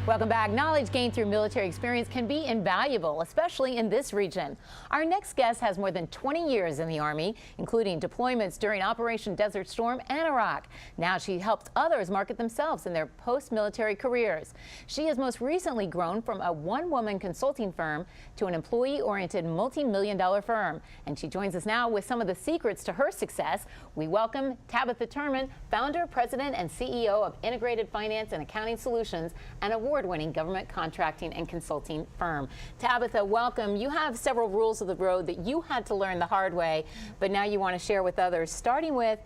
Welcome back. Knowledge gained through military experience can be invaluable, especially in this region. Our next guest has more than 20 years in the Army, including deployments during Operation Desert Storm and Iraq. Now she helps others market themselves in their post-military careers. She has most recently grown from a one-woman consulting firm to an employee-oriented multi-million-dollar firm. And she joins us now with some of the secrets to her success. We welcome Tabatha Turman, founder, president, and CEO of Integrated Finance and Accounting Solutions, an award-winning government contracting and consulting firm. Tabatha, welcome. You have several rules of the road that you had to learn the hard way, but now you want to share with others, starting with,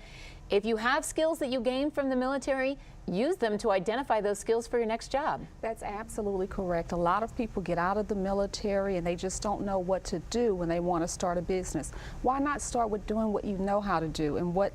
if you have skills that you gained from the military, use them to identify those skills for your next job. That's absolutely correct. A lot of people get out of the military and they just don't know what to do when they want to start a business. Why not start with doing what you know how to do and what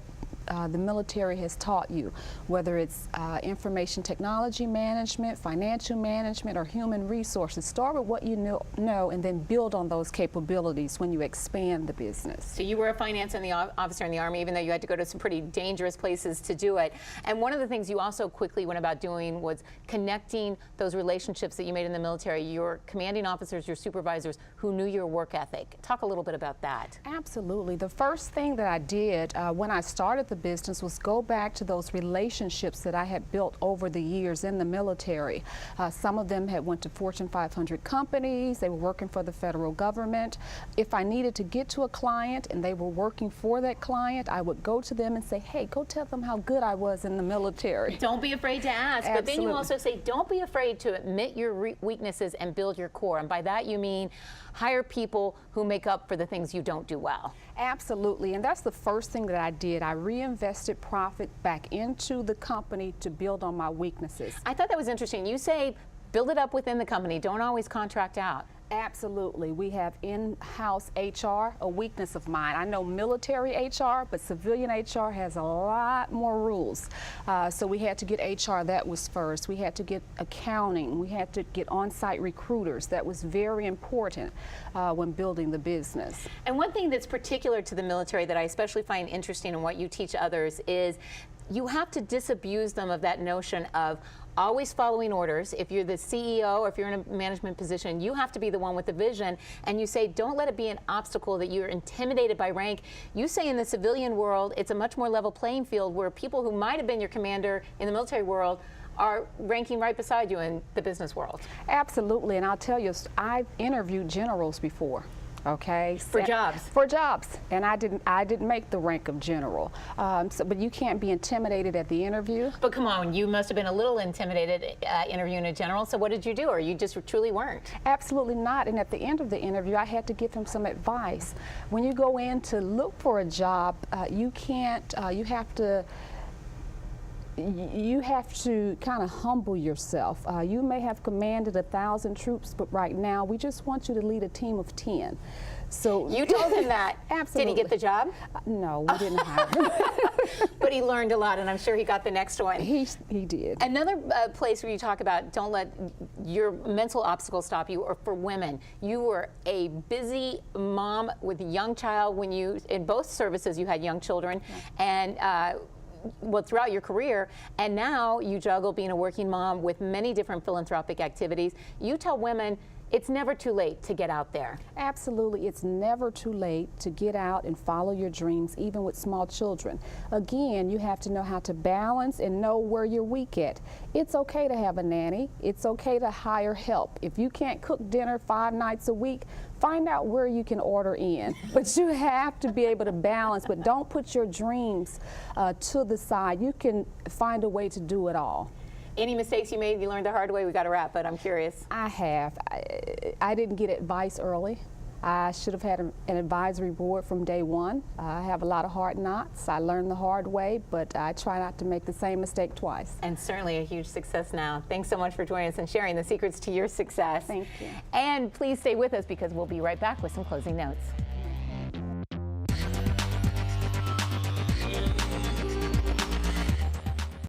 the military has taught you, whether it's information technology management, financial management, or human resources. Start with what you know and then build on those capabilities when you expand the business. So you were a finance officer in the Army, even though you had to go to some pretty dangerous places to do it. And one of the things you also quickly went about doing was connecting those relationships that you made in the military, your commanding officers, your supervisors who knew your work ethic. Talk a little bit about that. Absolutely. The first thing that I did when I started the business was go back to those relationships that I had built over the years in the military. Some of them had went to Fortune 500 companies. They were working for the federal government. If I needed to get to a client and they were working for that client, I would go to them and say, hey, go tell them how good I was in the military. Don't be afraid to ask. Absolutely. But then you also say, don't be afraid to admit your weaknesses and build your core. And by that you mean hire people who make up for the things you don't do well. Absolutely, and that's the first thing that I did. I reinvested profit back into the company to build on my weaknesses. I thought that was interesting. You say build it up within the company, don't always contract out. Absolutely. We have in-house HR, a weakness of mine. I know military HR, but civilian HR has a lot more rules. So we had to get HR, that was first. We had to get accounting. We had to get on-site recruiters. That was very important when building the business. And one thing that's particular to the military that I especially find interesting in what you teach others is you have to disabuse them of that notion of always following orders. If you're the CEO or if you're in a management position, you have to be the one with the vision. And you say, don't let it be an obstacle that you're intimidated by rank. You say in the civilian world, it's a much more level playing field where people who might have been your commander in the military world are ranking right beside you in the business world. Absolutely, and I'll tell you, I've interviewed generals before. Okay. For jobs. For jobs, and I didn't make the rank of general. But you can't be intimidated at the interview. But come on, you must have been a little intimidated interviewing a general. So what did you do, or you just truly weren't? Absolutely not. And at the end of the interview, I had to give him some advice. When you go in to look for a job, you can't. You have to kind of humble yourself. You may have commanded 1,000 troops, but right now we just want you to lead a team of 10. So you told him that. Absolutely. Did he get the job? No, we didn't hire him. But he learned a lot, and I'm sure he got the next one. He did. Another place where you talk about don't let your mental obstacles stop you, or for women. You were a busy mom with a young child when you, in both services, you had young children, and well, throughout your career, and now you juggle being a working mom with many different philanthropic activities. You tell women it's never too late to get out there. Absolutely, it's never too late to get out and follow your dreams, even with small children. Again, you have to know how to balance and know where you're weak at. It's okay to have a nanny. It's okay to hire help. If you can't cook dinner 5 nights a week, find out where you can order in. But you have to be able to balance, but don't put your dreams to the side. You can find a way to do it all. Any mistakes you made, you learned the hard way? We got to wrap, but I'm curious. I have. I didn't get advice early. I should have had an advisory board from day one. I have a lot of hard knocks. I learned the hard way, but I try not to make the same mistake twice. And certainly a huge success now. Thanks so much for joining us and sharing the secrets to your success. Thank you. And please stay with us because we'll be right back with some closing notes.